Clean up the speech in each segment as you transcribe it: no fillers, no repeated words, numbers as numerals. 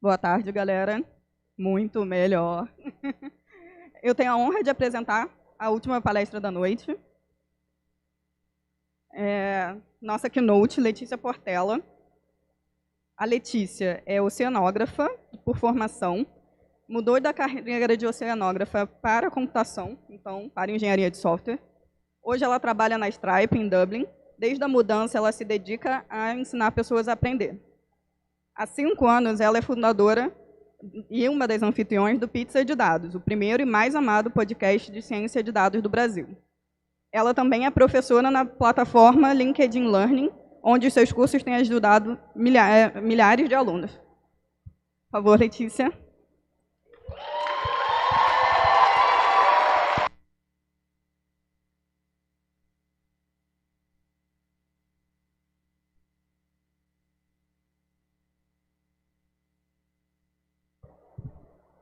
Boa tarde, galera. Muito melhor. Eu tenho a honra de apresentar a última palestra da noite. Nossa keynote, Letícia Portela. A Letícia é oceanógrafa por formação, mudou da carreira de oceanógrafa para computação, então para engenharia de software. Hoje ela trabalha na Stripe, em Dublin. Desde a mudança, ela se dedica a ensinar pessoas a aprender. Há 5 anos, ela é fundadora e uma das anfitriões do Pizza de Dados, o primeiro e mais amado podcast de ciência de dados do Brasil. Ela também é professora na plataforma LinkedIn Learning, onde seus cursos têm ajudado milhares de alunos. Por favor, Letícia.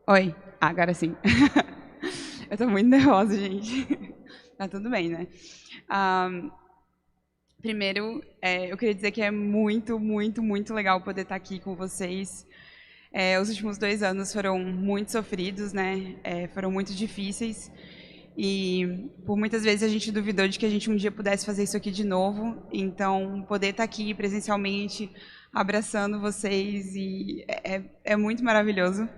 Oi, agora sim. Eu tô muito nervosa, gente. Tá tudo bem, né? Primeiro, eu queria dizer que é muito, muito, muito legal poder estar aqui com vocês. Os últimos 2 anos foram muito sofridos, né? Foram muito difíceis. E por muitas vezes a gente duvidou de que a gente um dia pudesse fazer isso aqui de novo. Então, poder estar aqui presencialmente, abraçando vocês, é muito maravilhoso.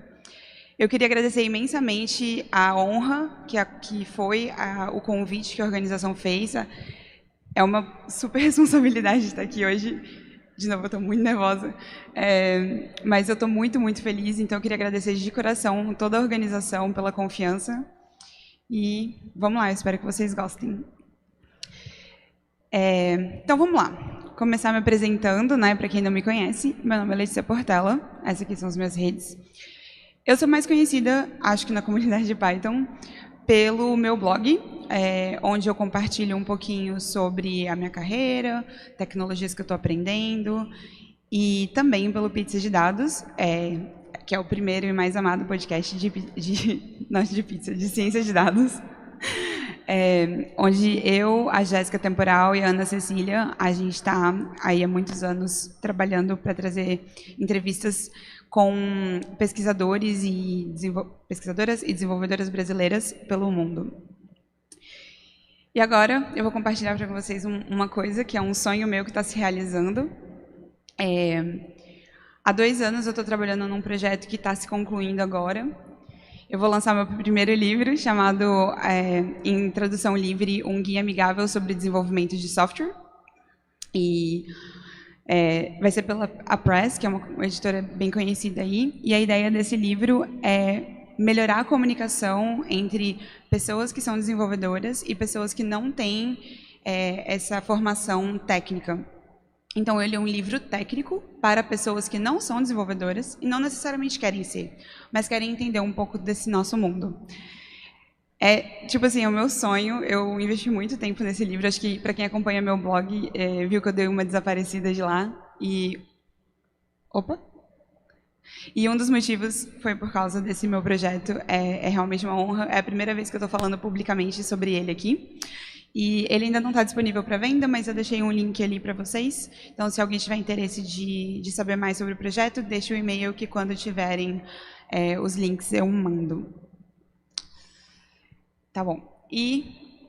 Eu queria agradecer imensamente a honra que foi o convite que a organização fez. É uma super responsabilidade estar aqui hoje. De novo, eu estou muito nervosa. Mas eu estou muito, muito feliz. Então, eu queria agradecer de coração toda a organização pela confiança. E vamos lá, eu espero que vocês gostem. Então, vamos lá. Começar me apresentando, né, para quem não me conhece. Meu nome é Letícia Portela. Essas aqui são as minhas redes. Eu sou mais conhecida, acho que na comunidade de Python, pelo meu blog, onde eu compartilho um pouquinho sobre a minha carreira, tecnologias que eu estou aprendendo, e também pelo Pizza de Dados, que é o primeiro e mais amado podcast de ciência de dados, onde eu, a Jéssica Temporal e a Ana Cecília, a gente está aí há muitos anos trabalhando para trazer entrevistas com pesquisadoras e desenvolvedoras brasileiras pelo mundo. E agora eu vou compartilhar para vocês uma coisa que é um sonho meu que está se realizando. Há 2 anos eu estou trabalhando num projeto que está se concluindo agora. Eu vou lançar meu primeiro livro, chamado, em tradução livre, Um Guia Amigável sobre Desenvolvimento de Software. E vai ser pela Press, que é uma editora bem conhecida aí, e a ideia desse livro é melhorar a comunicação entre pessoas que são desenvolvedoras e pessoas que não têm essa formação técnica. Então, ele é um livro técnico para pessoas que não são desenvolvedoras e não necessariamente querem ser, mas querem entender um pouco desse nosso mundo. Tipo assim, é o meu sonho. Eu investi muito tempo nesse livro. Acho que, para quem acompanha meu blog, viu que eu dei uma desaparecida de lá. Opa! E um dos motivos foi por causa desse meu projeto. É realmente uma honra. É a primeira vez que eu estou falando publicamente sobre ele aqui. E ele ainda não está disponível para venda, mas eu deixei um link ali para vocês. Então, se alguém tiver interesse de saber mais sobre o projeto, deixe o e-mail que, quando tiverem os links, eu mando. Tá bom. E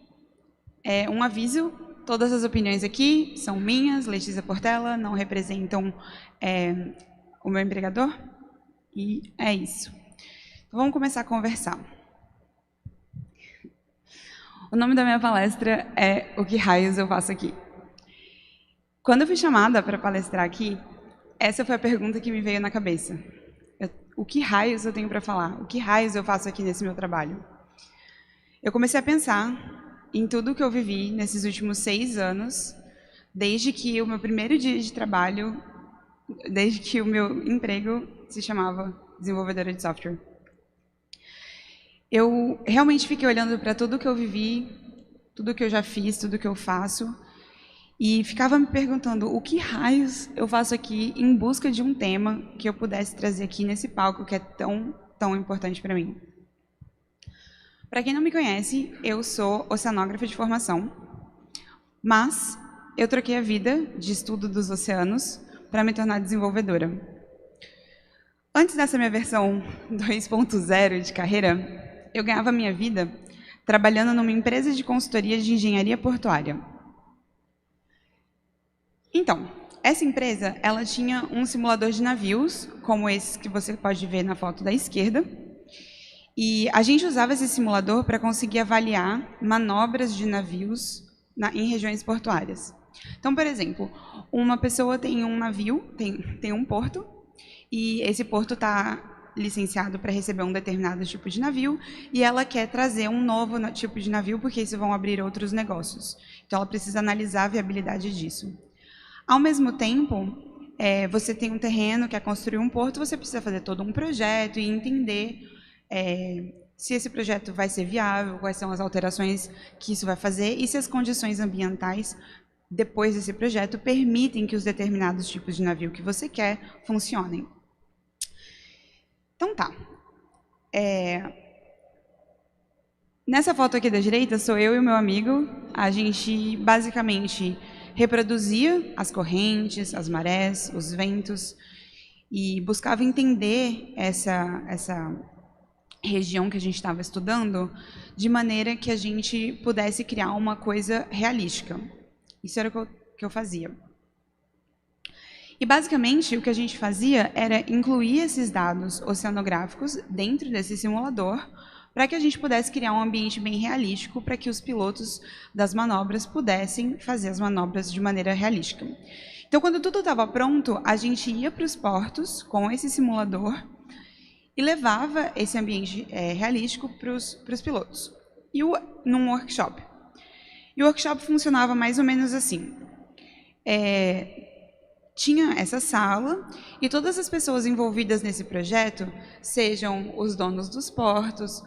um aviso, todas as opiniões aqui são minhas, Letícia Portela, não representam o meu empregador. E é isso. Então, vamos começar a conversar. O nome da minha palestra é O que raios eu faço aqui? Quando eu fui chamada para palestrar aqui, essa foi a pergunta que me veio na cabeça. O que raios eu tenho para falar? O que raios eu faço aqui nesse meu trabalho? Eu comecei a pensar em tudo que eu vivi nesses últimos 6 anos, desde que o meu primeiro dia de trabalho, desde que o meu emprego se chamava desenvolvedora de software. Eu realmente fiquei olhando para tudo que eu vivi, tudo que eu já fiz, tudo que eu faço, e ficava me perguntando o que raios eu faço aqui em busca de um tema que eu pudesse trazer aqui nesse palco que é tão, tão importante para mim. Para quem não me conhece, eu sou oceanógrafa de formação, mas eu troquei a vida de estudo dos oceanos para me tornar desenvolvedora. Antes dessa minha versão 2.0 de carreira, eu ganhava minha vida trabalhando numa empresa de consultoria de engenharia portuária. Então, essa empresa, ela tinha um simulador de navios, como esse que você pode ver na foto da esquerda, e a gente usava esse simulador para conseguir avaliar manobras de navios em regiões portuárias. Então, por exemplo, uma pessoa tem um navio, tem um porto, e esse porto está licenciado para receber um determinado tipo de navio, e ela quer trazer um novo tipo de navio, porque isso vão abrir outros negócios. Então, ela precisa analisar a viabilidade disso. Ao mesmo tempo, você tem um terreno, quer construir um porto, você precisa fazer todo um projeto e entender se esse projeto vai ser viável, quais são as alterações que isso vai fazer, e se as condições ambientais depois desse projeto permitem que os determinados tipos de navio que você quer funcionem. Então tá. Nessa foto aqui da direita sou eu e o meu amigo. A gente basicamente reproduzia as correntes, as marés, os ventos e buscava entender essa região que a gente estava estudando de maneira que a gente pudesse criar uma coisa realística. Isso era o que eu fazia. E, basicamente, o que a gente fazia era incluir esses dados oceanográficos dentro desse simulador para que a gente pudesse criar um ambiente bem realístico para que os pilotos das manobras pudessem fazer as manobras de maneira realística. Então, quando tudo estava pronto, a gente ia para os portos com esse simulador e levava esse ambiente realístico para os pilotos. E num workshop. E o workshop funcionava mais ou menos assim. Tinha essa sala e todas as pessoas envolvidas nesse projeto, sejam os donos dos portos,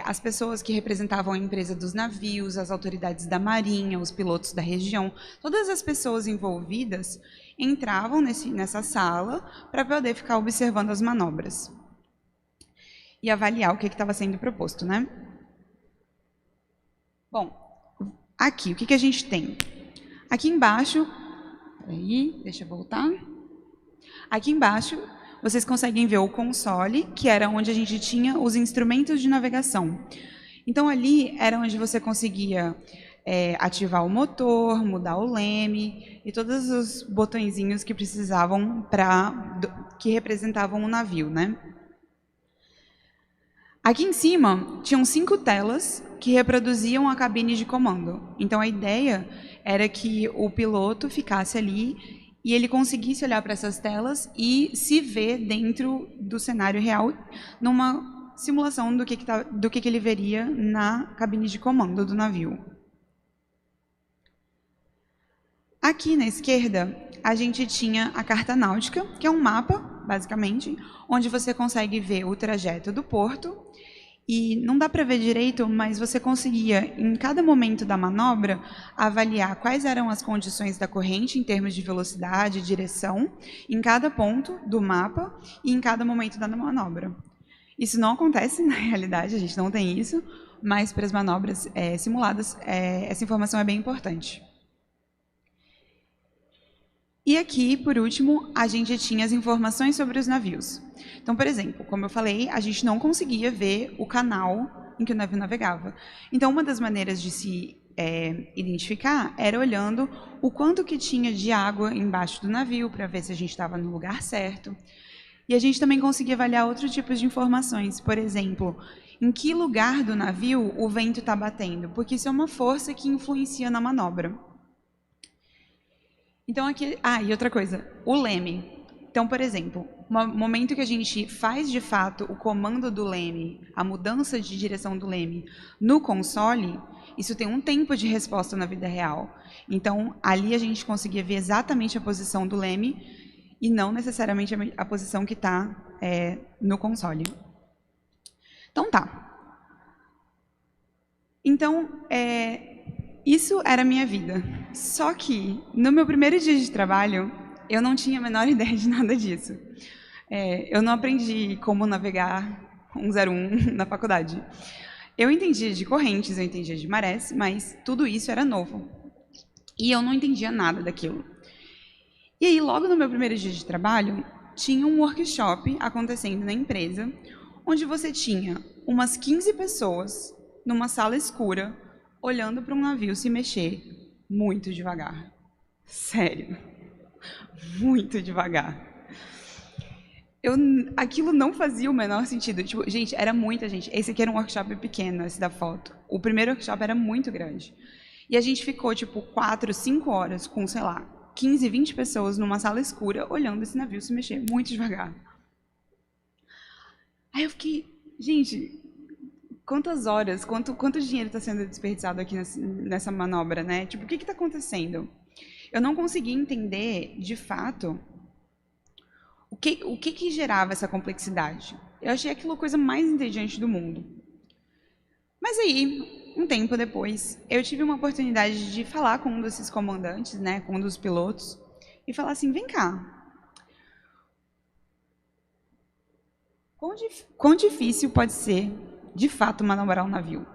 as pessoas que representavam a empresa dos navios, as autoridades da marinha, os pilotos da região, todas as pessoas envolvidas entravam nessa sala para poder ficar observando as manobras e avaliar o que estava sendo proposto, né? Bom, aqui, o que a gente tem? Aqui embaixo, peraí, deixa eu voltar. Aqui embaixo, vocês conseguem ver o console, que era onde a gente tinha os instrumentos de navegação. Então, ali era onde você conseguia ativar o motor, mudar o leme e todos os botõezinhos que precisavam que representavam o navio, né? Aqui em cima, tinham 5 telas que reproduziam a cabine de comando. Então, a ideia era que o piloto ficasse ali e ele conseguisse olhar para essas telas e se ver dentro do cenário real, numa simulação do que ele veria na cabine de comando do navio. Aqui na esquerda, a gente tinha a carta náutica, que é um mapa, basicamente, onde você consegue ver o trajeto do porto. E não dá para ver direito, mas você conseguia, em cada momento da manobra, avaliar quais eram as condições da corrente em termos de velocidade e direção, em cada ponto do mapa e em cada momento da manobra. Isso não acontece na realidade, a gente não tem isso, mas para as manobras simuladas, essa informação é bem importante. E aqui, por último, a gente tinha as informações sobre os navios. Então, por exemplo, como eu falei, a gente não conseguia ver o canal em que o navio navegava. Então, uma das maneiras de se identificar era olhando o quanto que tinha de água embaixo do navio, para ver se a gente estava no lugar certo. E a gente também conseguia avaliar outros tipos de informações. Por exemplo, em que lugar do navio o vento está batendo, porque isso é uma força que influencia na manobra. Então, aqui... e outra coisa, o leme. Então, por exemplo, no momento que a gente faz, de fato, o comando do leme, a mudança de direção do leme no console, isso tem um tempo de resposta na vida real. Então, ali a gente conseguia ver exatamente a posição do leme e não necessariamente a posição que está no console. Então, tá. Então, isso era a minha vida. Só que, no meu primeiro dia de trabalho, eu não tinha a menor ideia de nada disso. Eu não aprendi como navegar 101 na faculdade. Eu entendia de correntes, eu entendia de marés, mas tudo isso era novo. E eu não entendia nada daquilo. E aí, logo no meu primeiro dia de trabalho, tinha um workshop acontecendo na empresa, onde você tinha umas 15 pessoas numa sala escura, olhando para um navio se mexer muito devagar. Sério, muito devagar. Aquilo não fazia o menor sentido. Tipo, gente, era muita gente. Esse aqui era um workshop pequeno, esse da foto. O primeiro workshop era muito grande. E a gente ficou, tipo, 4, 5 horas com, sei lá, 15, 20 pessoas numa sala escura, olhando esse navio se mexer muito devagar. Aí eu fiquei, gente, quantas horas, quanto dinheiro está sendo desperdiçado aqui nessa manobra, né? Tipo, o que está acontecendo? Eu não consegui entender, de fato, o que gerava essa complexidade. Eu achei aquilo a coisa mais entediante do mundo. Mas aí, um tempo depois, eu tive uma oportunidade de falar com um desses comandantes, né, com um dos pilotos, e falar assim, vem cá, quão difícil pode ser, de fato, manobrar um navio?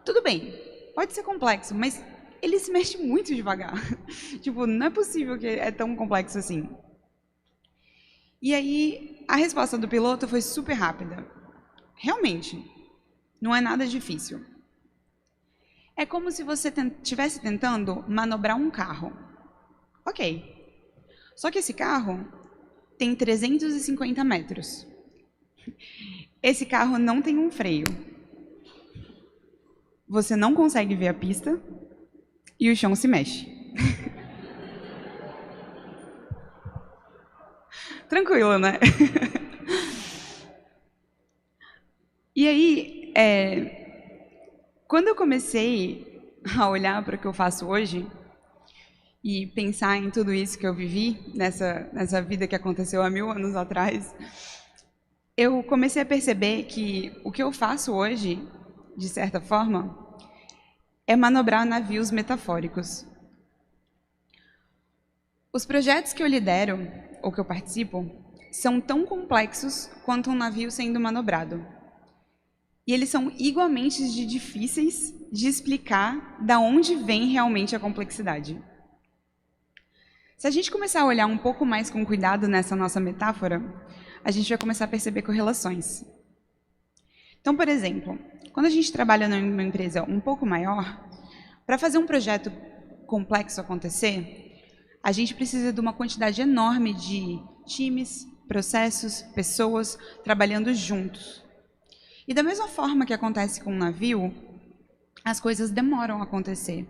Tudo bem, pode ser complexo, mas ele se mexe muito devagar. Tipo, não é possível que é tão complexo assim. E aí, a resposta do piloto foi super rápida. Realmente, não é nada difícil. É como se você estivesse tentando manobrar um carro. Ok. Só que esse carro tem 350 metros. Esse carro não tem um freio. Você não consegue ver a pista e o chão se mexe. Tranquilo, né? E aí, quando eu comecei a olhar para o que eu faço hoje e pensar em tudo isso que eu vivi nessa vida que aconteceu há 1000 anos atrás, eu comecei a perceber que o que eu faço hoje, de certa forma, é manobrar navios metafóricos. Os projetos que eu lidero, ou que eu participo, são tão complexos quanto um navio sendo manobrado. E eles são igualmente difíceis de explicar da onde vem realmente a complexidade. Se a gente começar a olhar um pouco mais com cuidado nessa nossa metáfora, a gente vai começar a perceber correlações. Então, por exemplo, quando a gente trabalha numa empresa um pouco maior, para fazer um projeto complexo acontecer, a gente precisa de uma quantidade enorme de times, processos, pessoas trabalhando juntos. E da mesma forma que acontece com um navio, as coisas demoram a acontecer.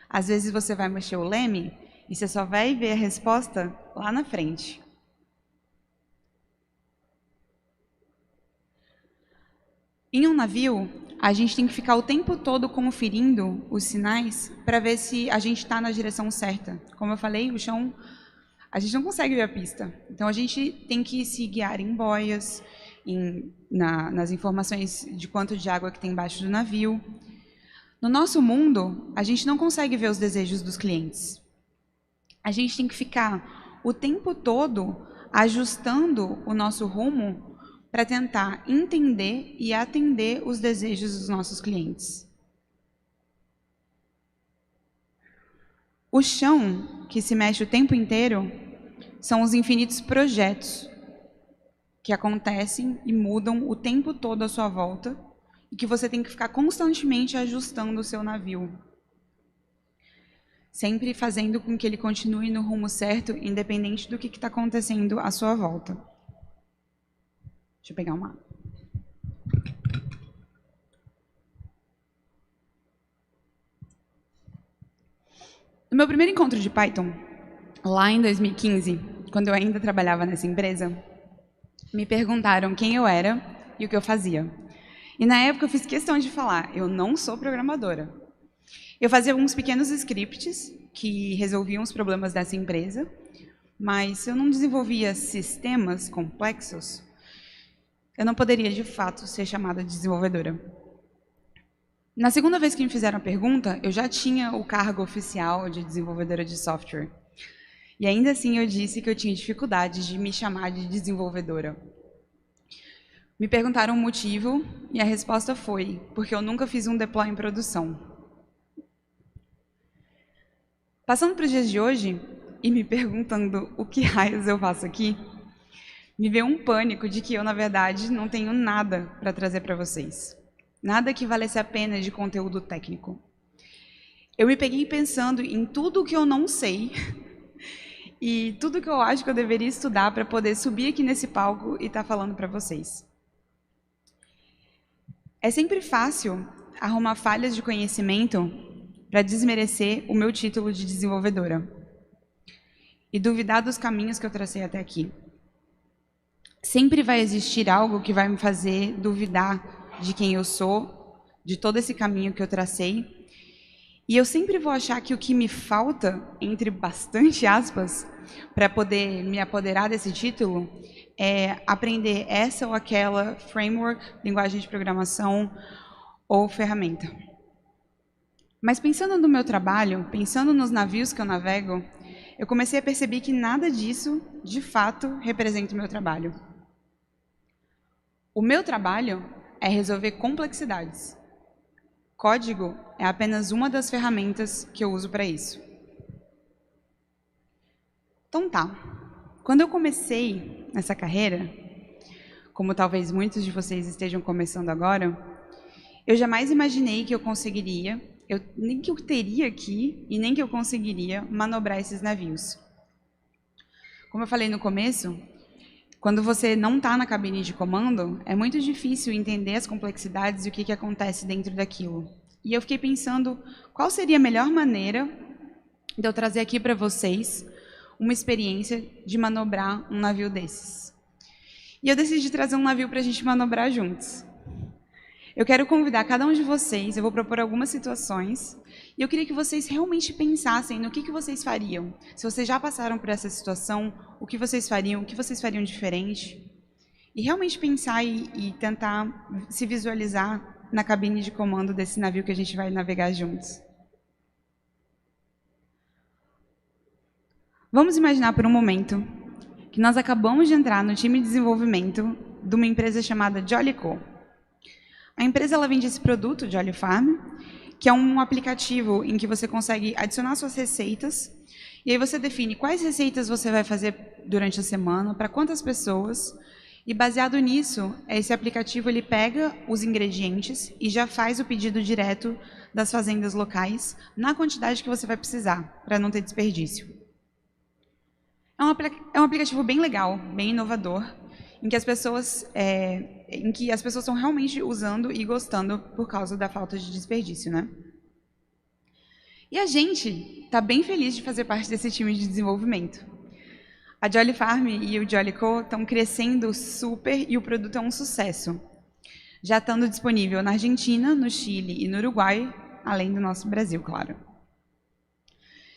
Às vezes você vai mexer o leme e você só vai ver a resposta lá na frente. Em um navio, a gente tem que ficar o tempo todo conferindo os sinais para ver se a gente está na direção certa. Como eu falei, o chão, a gente não consegue ver a pista. Então, a gente tem que se guiar em boias, nas informações de quanto de água que tem embaixo do navio. No nosso mundo, a gente não consegue ver os desejos dos clientes. A gente tem que ficar o tempo todo ajustando o nosso rumo para tentar entender e atender os desejos dos nossos clientes. O chão, que se mexe o tempo inteiro, são os infinitos projetos que acontecem e mudam o tempo todo à sua volta e que você tem que ficar constantemente ajustando o seu navio. Sempre fazendo com que ele continue no rumo certo, independente do que está acontecendo à sua volta. Deixa eu pegar uma água. No meu primeiro encontro de Python, lá em 2015, quando eu ainda trabalhava nessa empresa, me perguntaram quem eu era e o que eu fazia. E na época eu fiz questão de falar, eu não sou programadora. Eu fazia alguns pequenos scripts que resolviam os problemas dessa empresa, mas eu não desenvolvia sistemas complexos, eu não poderia, de fato, ser chamada de desenvolvedora. Na segunda vez que me fizeram a pergunta, eu já tinha o cargo oficial de desenvolvedora de software. E ainda assim eu disse que eu tinha dificuldade de me chamar de desenvolvedora. Me perguntaram o motivo e a resposta foi porque eu nunca fiz um deploy em produção. Passando para os dias de hoje e me perguntando o que raios eu faço aqui, me veio um pânico de que eu, na verdade, não tenho nada para trazer para vocês. Nada que valesse a pena de conteúdo técnico. Eu me peguei pensando em tudo que eu não sei e tudo que eu acho que eu deveria estudar para poder subir aqui nesse palco e estar falando para vocês. É sempre fácil arrumar falhas de conhecimento para desmerecer o meu título de desenvolvedora e duvidar dos caminhos que eu tracei até aqui. Sempre vai existir algo que vai me fazer duvidar de quem eu sou, de todo esse caminho que eu tracei, e eu sempre vou achar que o que me falta, entre bastante aspas, para poder me apoderar desse título, é aprender essa ou aquela framework, linguagem de programação ou ferramenta. Mas pensando no meu trabalho, pensando nos navios que eu navego, eu comecei a perceber que nada disso, de fato, representa o meu trabalho. O meu trabalho é resolver complexidades. Código é apenas uma das ferramentas que eu uso para isso. Então tá, quando eu comecei nessa carreira, como talvez muitos de vocês estejam começando agora, eu jamais imaginei que eu conseguiria, nem que eu teria aqui e nem que eu conseguiria manobrar esses navios. Como eu falei no começo, quando você não está na cabine de comando, é muito difícil entender as complexidades e o que acontece dentro daquilo. E eu fiquei pensando qual seria a melhor maneira de eu trazer aqui para vocês uma experiência de manobrar um navio desses. E eu decidi trazer um navio para a gente manobrar juntos. Eu quero convidar cada um de vocês, eu vou propor algumas situações, e eu queria que vocês realmente pensassem no que vocês fariam. Se vocês já passaram por essa situação, o que vocês fariam diferente. E realmente pensar e tentar se visualizar na cabine de comando desse navio que a gente vai navegar juntos. Vamos imaginar por um momento que nós acabamos de entrar no time de desenvolvimento de uma empresa chamada Jollyco. A empresa ela vende esse produto, Jolly Farm, que é um aplicativo em que você consegue adicionar suas receitas, e aí você define quais receitas você vai fazer durante a semana, para quantas pessoas, e baseado nisso, esse aplicativo ele pega os ingredientes e já faz o pedido direto das fazendas locais na quantidade que você vai precisar, para não ter desperdício. É um aplicativo bem legal, bem inovador, em que as pessoas estão realmente usando e gostando por causa da falta de desperdício, né? E a gente está bem feliz de fazer parte desse time de desenvolvimento. A Jolly Farm e o Jollyco estão crescendo super e o produto é um sucesso, já estando disponível na Argentina, no Chile e no Uruguai, além do nosso Brasil, claro.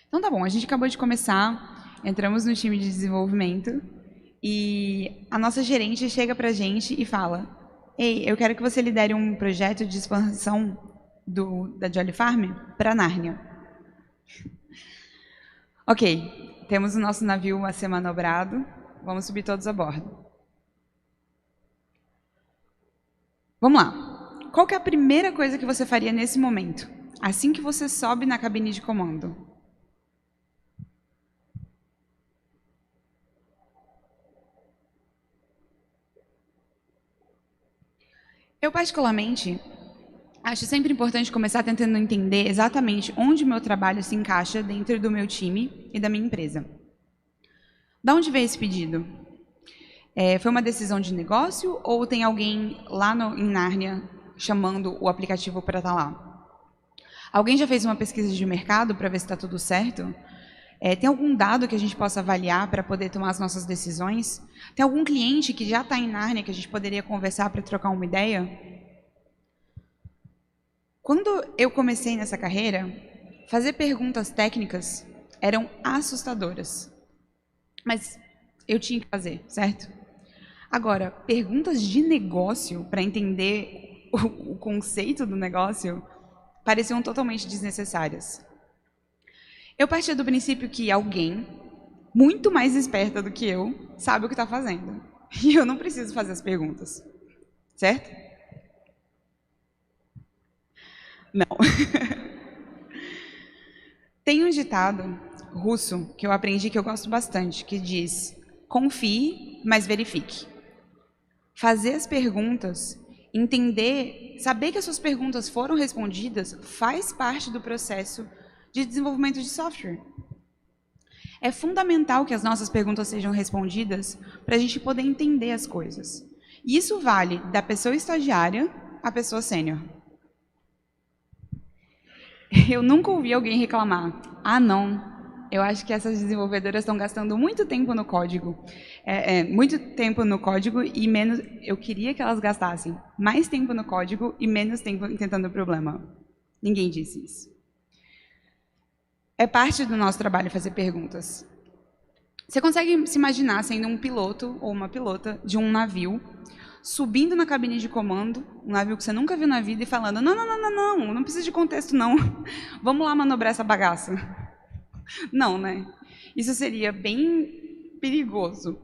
Então tá bom, a gente acabou de começar, entramos no time de desenvolvimento, e a nossa gerente chega para a gente e fala: ei, eu quero que você lidere um projeto de expansão da Jolly Farm para Nárnia. Ok, temos o nosso navio a ser manobrado, vamos subir todos a bordo. Vamos lá. Qual que é a primeira coisa que você faria nesse momento, assim que você sobe na cabine de comando? Eu, particularmente, acho sempre importante começar tentando entender exatamente onde o meu trabalho se encaixa dentro do meu time e da minha empresa. Da onde veio esse pedido? Foi uma decisão de negócio ou tem alguém lá em Nárnia chamando o aplicativo para estar lá? Alguém já fez uma pesquisa de mercado para ver se está tudo certo? Tem algum dado que a gente possa avaliar para poder tomar as nossas decisões? Tem algum cliente que já está em Nárnia que a gente poderia conversar para trocar uma ideia? Quando eu comecei nessa carreira, fazer perguntas técnicas eram assustadoras. Mas eu tinha que fazer, certo? Agora, perguntas de negócio para entender o conceito do negócio pareciam totalmente desnecessárias. Eu partia do princípio que alguém, muito mais esperta do que eu, sabe o que está fazendo. E eu não preciso fazer as perguntas. Certo? Não. Tem um ditado russo que eu aprendi que eu gosto bastante, que diz: confie mas verifique. Fazer as perguntas, entender, saber que as suas perguntas foram respondidas, faz parte do processo de desenvolvimento de software. É fundamental que as nossas perguntas sejam respondidas para a gente poder entender as coisas. E isso vale da pessoa estagiária à pessoa sênior. Eu nunca ouvi alguém reclamar: ah, não, eu acho que essas desenvolvedoras estão gastando muito tempo no código. Muito tempo no código e menos... Eu queria que elas gastassem mais tempo no código e menos tempo tentando o problema. Ninguém disse isso. É parte do nosso trabalho fazer perguntas. Você consegue se imaginar sendo um piloto ou uma pilota de um navio, subindo na cabine de comando, um navio que você nunca viu na vida, e falando: não precisa de contexto, não. Vamos lá manobrar essa bagaça. Não, né? Isso seria bem perigoso.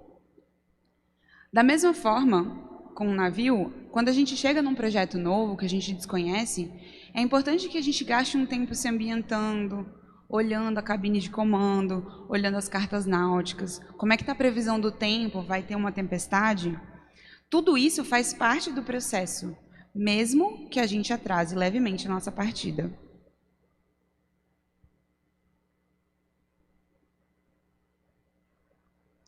Da mesma forma, com um navio, quando a gente chega num projeto novo, que a gente desconhece, é importante que a gente gaste um tempo se ambientando, olhando a cabine de comando, olhando as cartas náuticas, como é que está a previsão do tempo, vai ter uma tempestade? Tudo isso faz parte do processo, mesmo que a gente atrase levemente a nossa partida.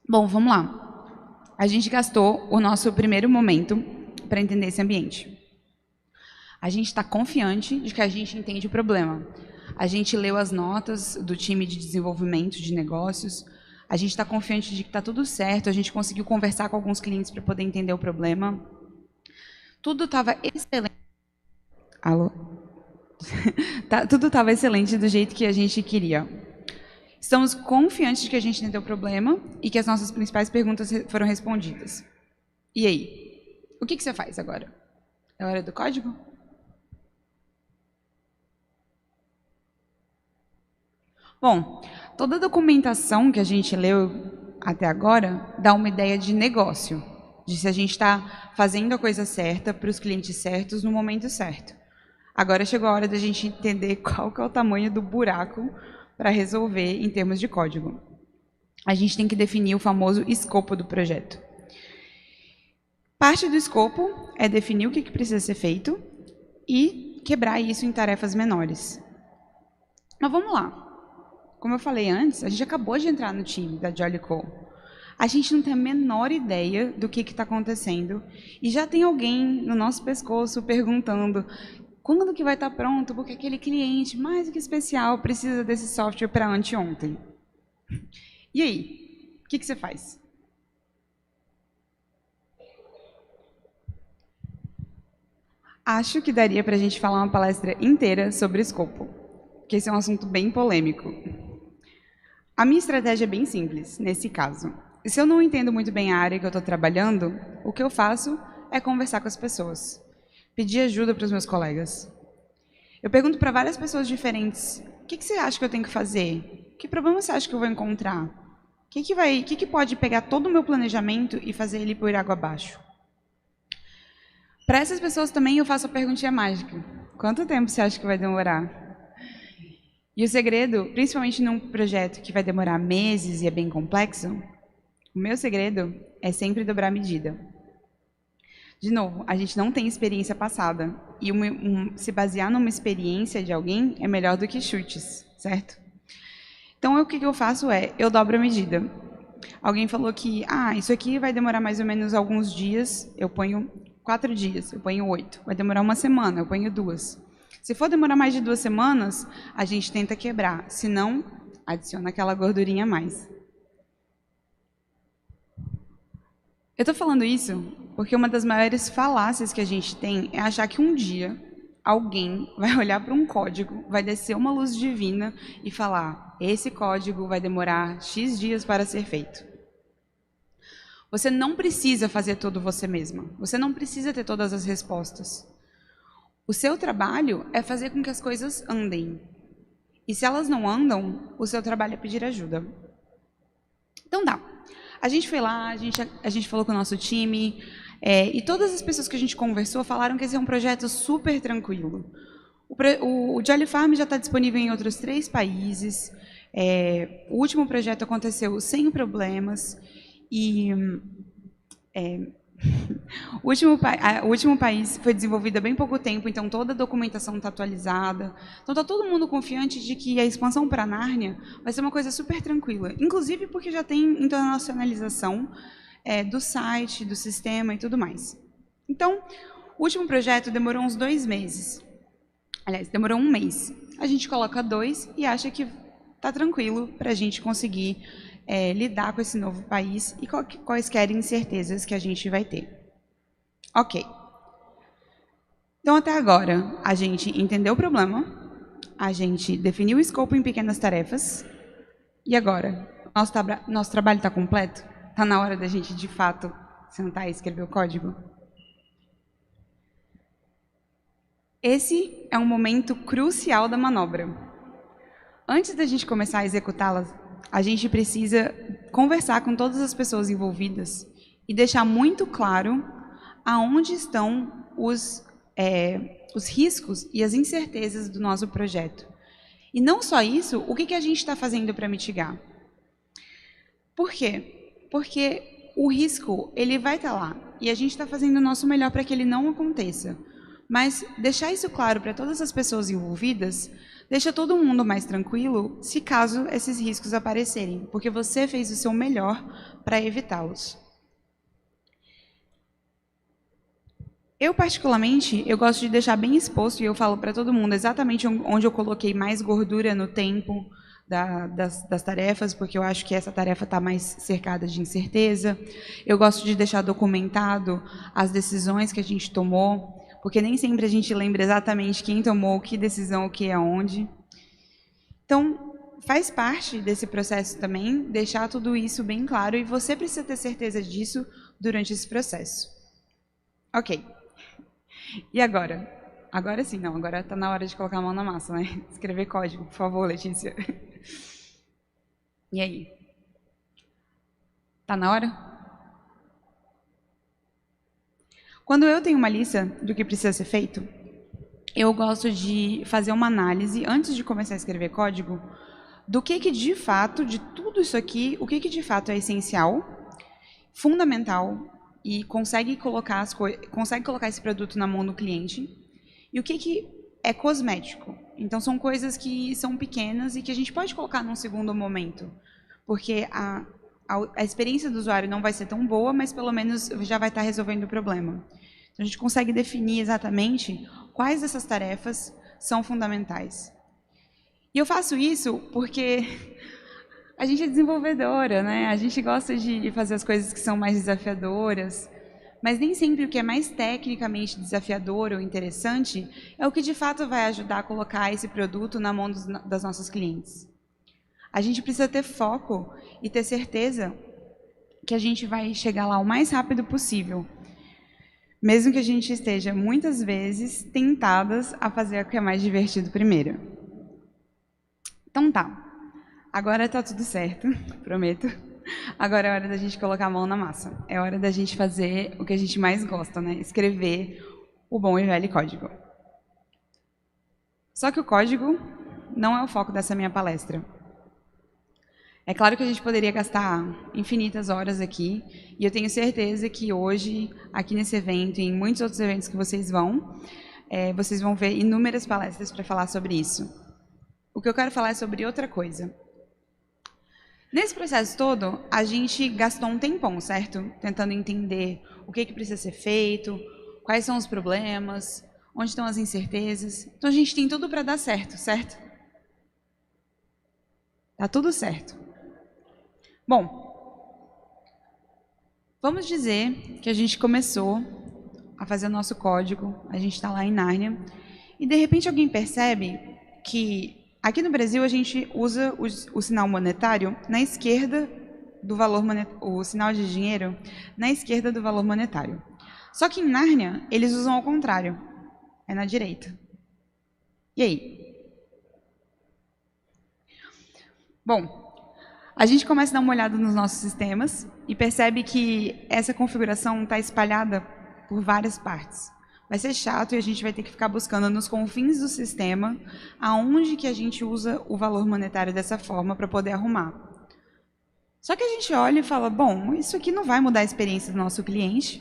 Bom, vamos lá. A gente gastou o nosso primeiro momento para entender esse ambiente. A gente está confiante de que a gente entende o problema. A gente leu as notas do time de desenvolvimento de negócios. A gente está confiante de que está tudo certo. A gente conseguiu conversar com alguns clientes para poder entender o problema. Tudo estava excelente. Alô? Tudo estava excelente do jeito que a gente queria. Estamos confiantes de que a gente entendeu o problema e que as nossas principais perguntas foram respondidas. E aí? O que você faz agora? É hora do código? Bom, toda a documentação que a gente leu até agora dá uma ideia de negócio, de se a gente está fazendo a coisa certa para os clientes certos no momento certo. Agora chegou a hora da gente entender qual que é o tamanho do buraco para resolver em termos de código. A gente tem que definir o famoso escopo do projeto. Parte do escopo é definir o que precisa ser feito e quebrar isso em tarefas menores. Mas vamos lá. Como eu falei antes, a gente acabou de entrar no time da Jolly.co. A gente não tem a menor ideia do que está acontecendo e já tem alguém no nosso pescoço perguntando: quando que vai estar pronto? Porque aquele cliente mais do que especial precisa desse software para anteontem. E aí? O que você faz? Acho que daria para a gente falar uma palestra inteira sobre escopo, porque esse é um assunto bem polêmico. A minha estratégia é bem simples, nesse caso. Se eu não entendo muito bem a área que eu estou trabalhando, o que eu faço é conversar com as pessoas. Pedir ajuda para os meus colegas. Eu pergunto para várias pessoas diferentes: o que você acha que eu tenho que fazer? Que problema você acha que eu vou encontrar? O que pode pegar todo o meu planejamento e fazer ele por água abaixo? Para essas pessoas também eu faço a perguntinha mágica: quanto tempo você acha que vai demorar? E o segredo, principalmente num projeto que vai demorar meses e é bem complexo, o meu segredo é sempre dobrar a medida. De novo, a gente não tem experiência passada. E se basear numa experiência de alguém é melhor do que chutes, certo? Então, o que eu faço é, eu dobro a medida. Alguém falou que, isso aqui vai demorar mais ou menos alguns dias, eu ponho 4 dias, eu ponho 8. Vai demorar uma semana, eu ponho 2. Se for demorar mais de 2 semanas, a gente tenta quebrar. Se não, adiciona aquela gordurinha a mais. Eu estou falando isso porque uma das maiores falácias que a gente tem é achar que um dia alguém vai olhar para um código, vai descer uma luz divina e falar: esse código vai demorar X dias para ser feito. Você não precisa fazer tudo você mesma. Você não precisa ter todas as respostas. O seu trabalho é fazer com que as coisas andem. E se elas não andam, o seu trabalho é pedir ajuda. Então dá. A gente foi lá, a gente falou com o nosso time, e todas as pessoas que a gente conversou falaram que esse é um projeto super tranquilo. O Jolly Farm já está disponível em outros 3 países. O último projeto aconteceu sem problemas. E O último país foi desenvolvido há bem pouco tempo, então toda a documentação está atualizada. Então está todo mundo confiante de que a expansão para Nárnia vai ser uma coisa super tranquila, inclusive porque já tem internacionalização do site, do sistema e tudo mais. Então, o último projeto demorou uns 2 meses. Aliás, demorou 1 mês. A gente coloca 2 e acha que está tranquilo para a gente conseguir lidar com esse novo país e quaisquer incertezas que a gente vai ter. Ok. Então, até agora, a gente entendeu o problema, a gente definiu o escopo em pequenas tarefas, e agora, nosso trabalho está completo? Está na hora da gente, de fato, sentar e escrever o código? Esse é um momento crucial da manobra. Antes da gente começar a executá-la, a gente precisa conversar com todas as pessoas envolvidas e deixar muito claro aonde estão os riscos e as incertezas do nosso projeto. E não só isso, o que a gente está fazendo para mitigar? Por quê? Porque o risco ele vai estar lá e a gente está fazendo o nosso melhor para que ele não aconteça. Mas deixar isso claro para todas as pessoas envolvidas deixa todo mundo mais tranquilo se caso esses riscos aparecerem, porque você fez o seu melhor para evitá-los. Eu, particularmente, eu gosto de deixar bem exposto, e eu falo para todo mundo exatamente onde eu coloquei mais gordura no tempo das tarefas, porque eu acho que essa tarefa está mais cercada de incerteza. Eu gosto de deixar documentado as decisões que a gente tomou, porque nem sempre a gente lembra exatamente quem tomou que decisão, o que e aonde. Então, faz parte desse processo também, deixar tudo isso bem claro, e você precisa ter certeza disso durante esse processo. Ok. E agora? Agora sim, não, agora está na hora de colocar a mão na massa, né? Escrever código, por favor, Letícia. E aí? Está na hora? Quando eu tenho uma lista do que precisa ser feito, eu gosto de fazer uma análise, antes de começar a escrever código, do que de fato, de tudo isso aqui, o que de fato é essencial, fundamental, e consegue colocar esse produto na mão do cliente, e o que é cosmético. Então, são coisas que são pequenas e que a gente pode colocar num segundo momento, porque a experiência do usuário não vai ser tão boa, mas pelo menos já vai estar resolvendo o problema. Então, a gente consegue definir exatamente quais dessas tarefas são fundamentais. E eu faço isso porque a gente é desenvolvedora, né? A gente gosta de fazer as coisas que são mais desafiadoras, mas nem sempre o que é mais tecnicamente desafiador ou interessante é o que de fato vai ajudar a colocar esse produto na mão das nossas clientes. A gente precisa ter foco e ter certeza que a gente vai chegar lá o mais rápido possível, mesmo que a gente esteja, muitas vezes, tentadas a fazer o que é mais divertido primeiro. Então tá, agora tá tudo certo, prometo. Agora é hora da gente colocar a mão na massa. É hora da gente fazer o que a gente mais gosta, né? Escrever o bom e velho código. Só que o código não é o foco dessa minha palestra. É claro que a gente poderia gastar infinitas horas aqui, e eu tenho certeza que hoje, aqui nesse evento e em muitos outros eventos que vocês vão ver inúmeras palestras para falar sobre isso. O que eu quero falar é sobre outra coisa. Nesse processo todo, a gente gastou um tempão, certo? Tentando entender o que precisa ser feito, quais são os problemas, onde estão as incertezas. Então, a gente tem tudo para dar certo, certo? Tá tudo certo. Bom, vamos dizer que a gente começou a fazer o nosso código, a gente está lá em Nárnia, e de repente alguém percebe que aqui no Brasil a gente usa o sinal monetário na esquerda do valor monetário, o sinal de dinheiro na esquerda do valor monetário. Só que em Nárnia eles usam ao contrário, é na direita. E aí? Bom, a gente começa a dar uma olhada nos nossos sistemas e percebe que essa configuração está espalhada por várias partes. Vai ser chato e a gente vai ter que ficar buscando nos confins do sistema aonde que a gente usa o valor monetário dessa forma para poder arrumar. Só que a gente olha e fala, bom, isso aqui não vai mudar a experiência do nosso cliente,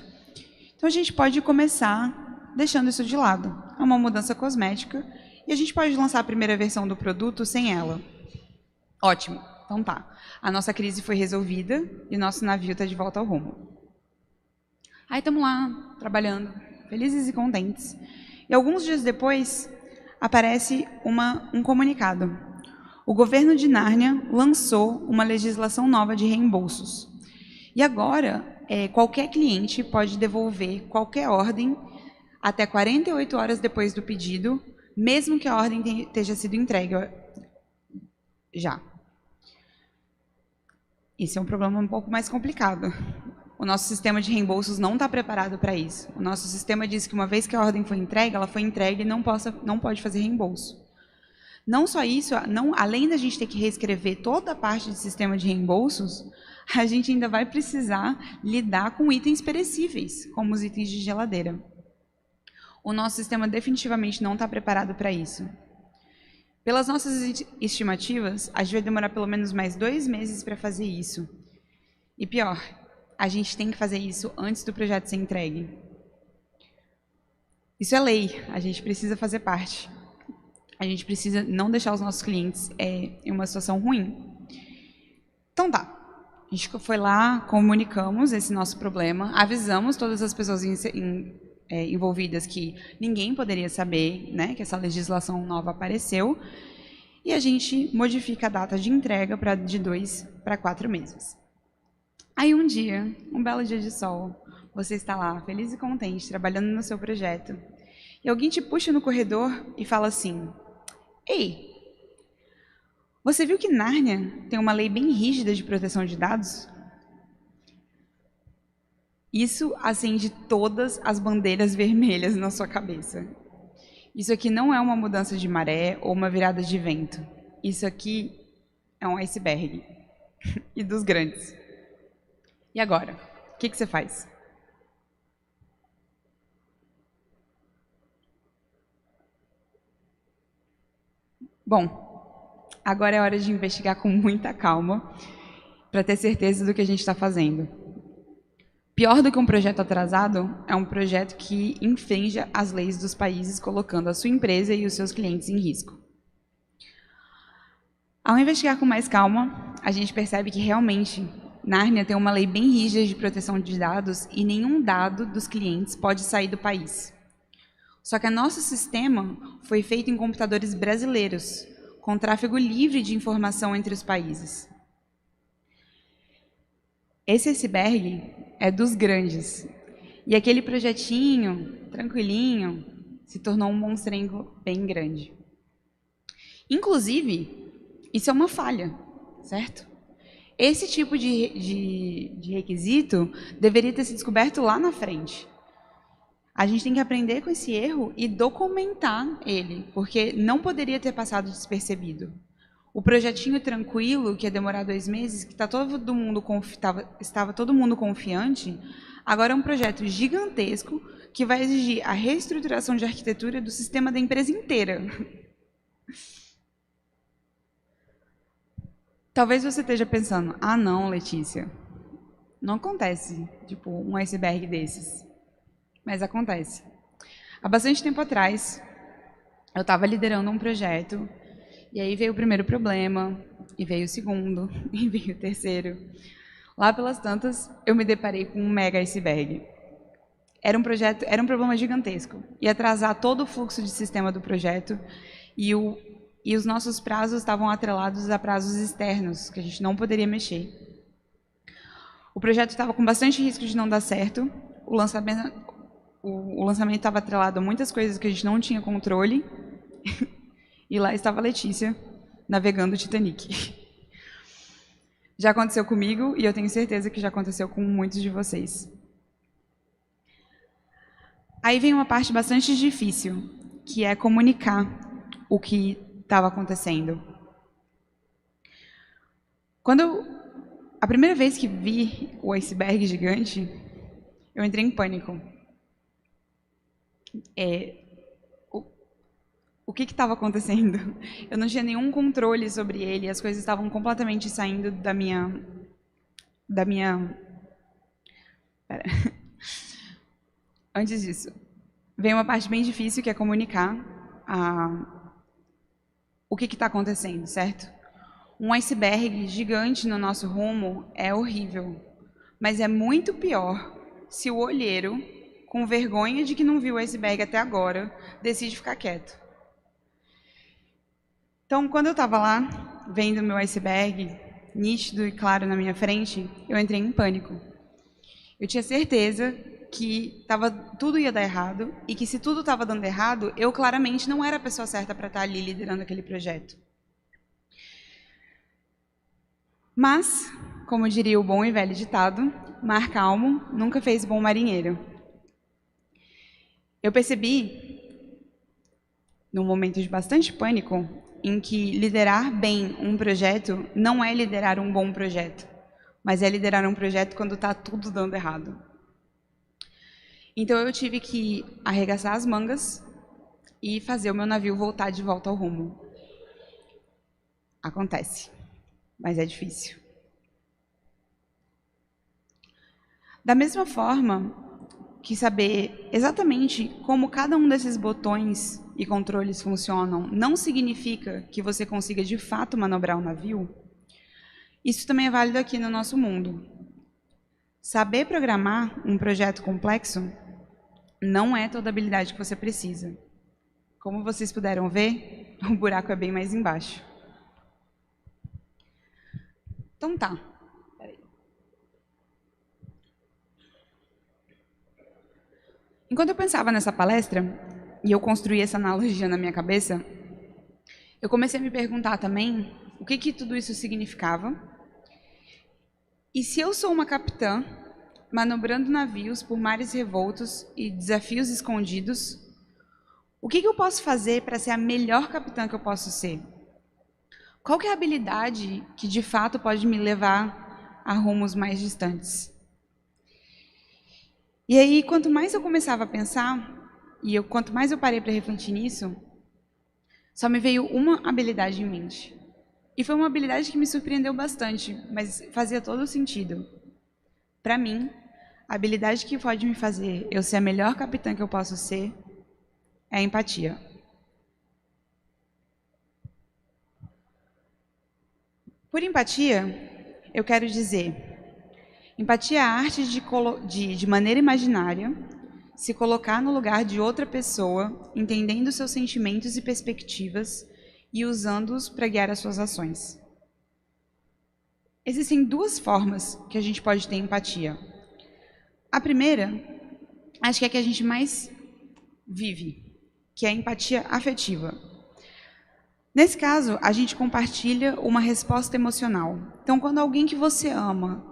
então a gente pode começar deixando isso de lado. É uma mudança cosmética e a gente pode lançar a primeira versão do produto sem ela. Ótimo, então tá. A nossa crise foi resolvida e o nosso navio está de volta ao rumo. Aí estamos lá, trabalhando, felizes e contentes. E alguns dias depois, aparece um comunicado. O governo de Nárnia lançou uma legislação nova de reembolsos. E agora, qualquer cliente pode devolver qualquer ordem até 48 horas depois do pedido, mesmo que a ordem tenha sido entregue já. Esse é um problema um pouco mais complicado. O nosso sistema de reembolsos não está preparado para isso. O nosso sistema diz que uma vez que a ordem foi entregue, ela foi entregue e não pode fazer reembolso. Não só isso, além da gente ter que reescrever toda a parte do sistema de reembolsos, a gente ainda vai precisar lidar com itens perecíveis, como os itens de geladeira. O nosso sistema definitivamente não está preparado para isso. Pelas nossas estimativas, a gente vai demorar pelo menos mais 2 meses para fazer isso. E pior, a gente tem que fazer isso antes do projeto ser entregue. Isso é lei, a gente precisa fazer parte. A gente precisa não deixar os nossos clientes em uma situação ruim. Então tá, a gente foi lá, comunicamos esse nosso problema, avisamos todas as pessoas envolvidas que ninguém poderia saber, né, que essa legislação nova apareceu, e a gente modifica a data de entrega de 2 para 4 meses. Aí um dia, um belo dia de sol, você está lá, feliz e contente, trabalhando no seu projeto, e alguém te puxa no corredor e fala assim, ei, você viu que Nárnia tem uma lei bem rígida de proteção de dados? Isso acende todas as bandeiras vermelhas na sua cabeça. Isso aqui não é uma mudança de maré ou uma virada de vento. Isso aqui é um iceberg. E dos grandes. E agora? O que você faz? Bom, agora é hora de investigar com muita calma para ter certeza do que a gente está fazendo. Pior do que um projeto atrasado é um projeto que infrinja as leis dos países, colocando a sua empresa e os seus clientes em risco. Ao investigar com mais calma, a gente percebe que realmente Nárnia tem uma lei bem rígida de proteção de dados e nenhum dado dos clientes pode sair do país. Só que o nosso sistema foi feito em computadores brasileiros, com tráfego livre de informação entre os países. Esse iceberg é dos grandes. E aquele projetinho, tranquilinho, se tornou um monstrengo bem grande. Inclusive, isso é uma falha, certo? Esse tipo de requisito deveria ter sido descoberto lá na frente. A gente tem que aprender com esse erro e documentar ele, porque não poderia ter passado despercebido. O projetinho tranquilo, que ia demorar 2 meses, que estava todo mundo confiante, agora é um projeto gigantesco que vai exigir a reestruturação de arquitetura do sistema da empresa inteira. Talvez você esteja pensando, ah não, Letícia, não acontece, tipo, um iceberg desses. Mas acontece. Há bastante tempo atrás, eu estava liderando um projeto, e aí veio o primeiro problema, e veio o segundo, e veio o terceiro. Lá pelas tantas, eu me deparei com um mega iceberg. Era um problema gigantesco. Ia atrasar todo o fluxo de sistema do projeto, e os nossos prazos estavam atrelados a prazos externos, que a gente não poderia mexer. O projeto estava com bastante risco de não dar certo, o lançamento estava atrelado a muitas coisas que a gente não tinha controle, e lá estava a Letícia, navegando o Titanic. Já aconteceu comigo, e eu tenho certeza que já aconteceu com muitos de vocês. Aí vem uma parte bastante difícil, que é comunicar o que estava acontecendo. A primeira vez que vi o iceberg gigante, eu entrei em pânico. O que estava acontecendo? Eu não tinha nenhum controle sobre ele, as coisas estavam completamente saindo da minha da minha... Pera. Antes disso, vem uma parte bem difícil, que é comunicar o que está acontecendo, certo? Um iceberg gigante no nosso rumo é horrível, mas é muito pior se o olheiro, com vergonha de que não viu o iceberg até agora, decide ficar quieto. Então, quando eu estava lá, vendo meu iceberg nítido e claro na minha frente, eu entrei em pânico. Eu tinha certeza que tudo ia dar errado, e que se tudo estava dando errado, eu claramente não era a pessoa certa para estar ali liderando aquele projeto. Mas, como diria o bom e velho ditado, mar calmo nunca fez bom marinheiro. Eu percebi, num momento de bastante pânico, em que liderar bem um projeto não é liderar um bom projeto, mas é liderar um projeto quando está tudo dando errado. Então eu tive que arregaçar as mangas e fazer o meu navio voltar de volta ao rumo. Acontece, mas é difícil. Da mesma forma que saber exatamente como cada um desses botões e controles funcionam não significa que você consiga de fato manobrar o navio, isso também é válido aqui no nosso mundo. Saber programar um projeto complexo não é toda habilidade que você precisa. Como vocês puderam ver, o buraco é bem mais embaixo. Então tá. Enquanto eu pensava nessa palestra, e eu construí essa analogia na minha cabeça, eu comecei a me perguntar também o que tudo isso significava. E se eu sou uma capitã, manobrando navios por mares revoltos e desafios escondidos, o que eu posso fazer para ser a melhor capitã que eu posso ser? Qual que é a habilidade que de fato pode me levar a rumos mais distantes? E aí, quanto mais eu começava a pensar, quanto mais eu parei para refletir nisso, só me veio uma habilidade em mente. E foi uma habilidade que me surpreendeu bastante, mas fazia todo sentido. Para mim, a habilidade que pode me fazer eu ser a melhor capitã que eu posso ser é a empatia. Por empatia, eu quero dizer, empatia é a arte de maneira imaginária, se colocar no lugar de outra pessoa, entendendo seus sentimentos e perspectivas e usando-os para guiar as suas ações. Existem duas formas que a gente pode ter empatia. A primeira, acho que é a que a gente mais vive, que é a empatia afetiva. Nesse caso, a gente compartilha uma resposta emocional. Então, quando alguém que você ama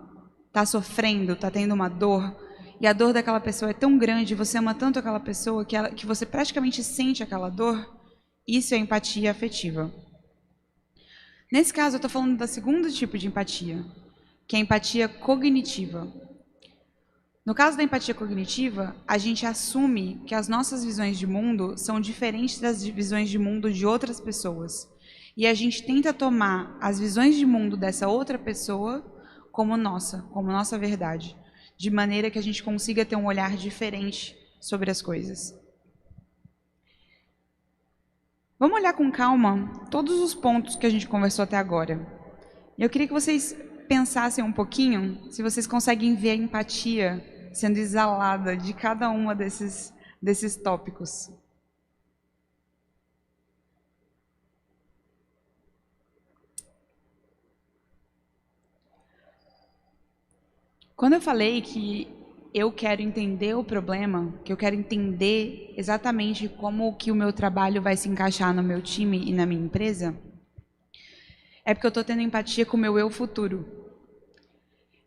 está sofrendo, está tendo uma dor, e a dor daquela pessoa é tão grande, você ama tanto aquela pessoa que você praticamente sente aquela dor, isso é empatia afetiva. Nesse caso, eu estou falando do segundo tipo de empatia, que é a empatia cognitiva. No caso da empatia cognitiva, a gente assume que as nossas visões de mundo são diferentes das visões de mundo de outras pessoas. E a gente tenta tomar as visões de mundo dessa outra pessoa como nossa verdade, de maneira que a gente consiga ter um olhar diferente sobre as coisas. Vamos olhar com calma todos os pontos que a gente conversou até agora. Eu queria que vocês pensassem um pouquinho se vocês conseguem ver a empatia sendo exalada de cada uma desses tópicos. Quando eu falei que eu quero entender o problema, que eu quero entender exatamente como que o meu trabalho vai se encaixar no meu time e na minha empresa, é porque eu estou tendo empatia com o meu eu futuro.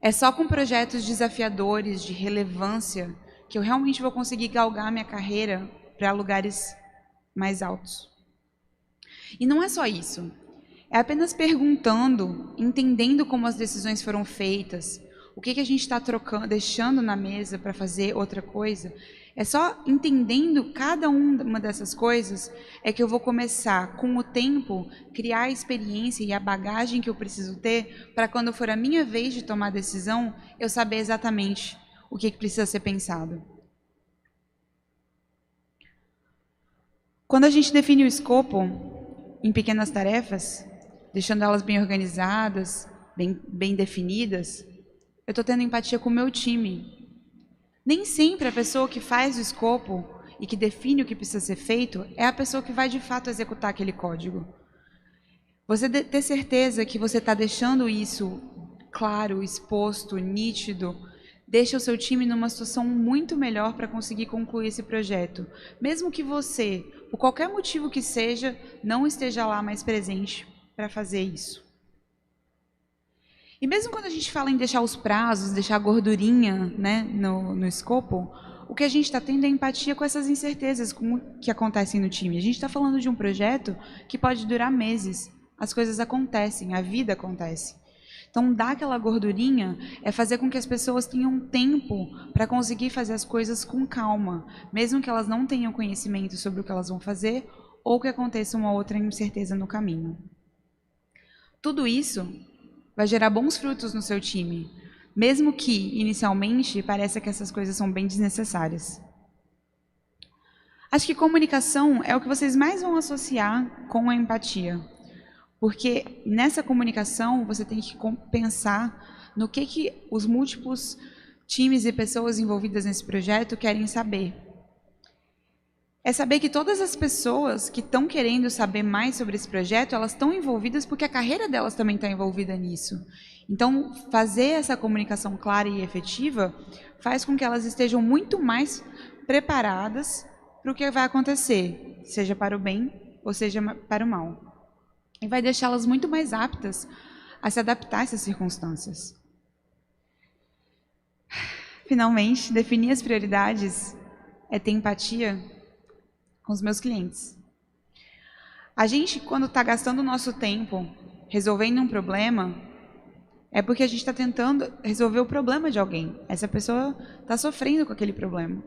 É só com projetos desafiadores, de relevância, que eu realmente vou conseguir galgar minha carreira para lugares mais altos. E não é só isso. É apenas perguntando, entendendo como as decisões foram feitas, o que a gente está deixando na mesa para fazer outra coisa. É só entendendo cada uma dessas coisas é que eu vou começar, com o tempo, criar a experiência e a bagagem que eu preciso ter para quando for a minha vez de tomar decisão, eu saber exatamente o que precisa ser pensado. Quando a gente define o escopo em pequenas tarefas, deixando elas bem organizadas, bem definidas, eu estou tendo empatia com o meu time. Nem sempre a pessoa que faz o escopo e que define o que precisa ser feito é a pessoa que vai de fato executar aquele código. Você ter certeza que você está deixando isso claro, exposto, nítido, deixa o seu time numa situação muito melhor para conseguir concluir esse projeto. Mesmo que você, por qualquer motivo que seja, não esteja lá mais presente para fazer isso. E mesmo quando a gente fala em deixar os prazos, deixar a gordurinha, né, no escopo, o que a gente está tendo é empatia com essas incertezas que acontecem no time. A gente está falando de um projeto que pode durar meses. As coisas acontecem, a vida acontece. Então, dar aquela gordurinha é fazer com que as pessoas tenham tempo para conseguir fazer as coisas com calma, mesmo que elas não tenham conhecimento sobre o que elas vão fazer ou que aconteça uma outra incerteza no caminho. Tudo isso vai gerar bons frutos no seu time, mesmo que, inicialmente, pareça que essas coisas são bem desnecessárias. Acho que comunicação é o que vocês mais vão associar com a empatia, porque nessa comunicação você tem que pensar no que os múltiplos times e pessoas envolvidas nesse projeto querem saber. É saber que todas as pessoas que estão querendo saber mais sobre esse projeto, elas estão envolvidas porque a carreira delas também está envolvida nisso. Então, fazer essa comunicação clara e efetiva faz com que elas estejam muito mais preparadas para o que vai acontecer, seja para o bem ou seja para o mal. E vai deixá-las muito mais aptas a se adaptar a essas circunstâncias. Finalmente, definir as prioridades é ter empatia com os meus clientes. A gente, quando está gastando o nosso tempo resolvendo um problema, é porque a gente está tentando resolver o problema de alguém. Essa pessoa está sofrendo com aquele problema.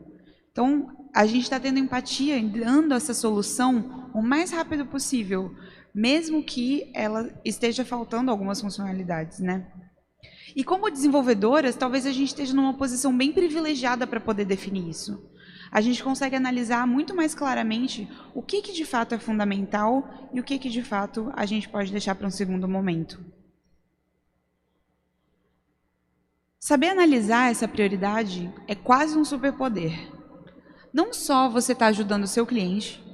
Então, a gente está tendo empatia, dando essa solução o mais rápido possível, mesmo que ela esteja faltando algumas funcionalidades, né? E como desenvolvedoras, talvez a gente esteja numa posição bem privilegiada para poder definir isso. A gente consegue analisar muito mais claramente o que de fato é fundamental e o que de fato a gente pode deixar para um segundo momento. Saber analisar essa prioridade é quase um superpoder. Não só você está ajudando o seu cliente,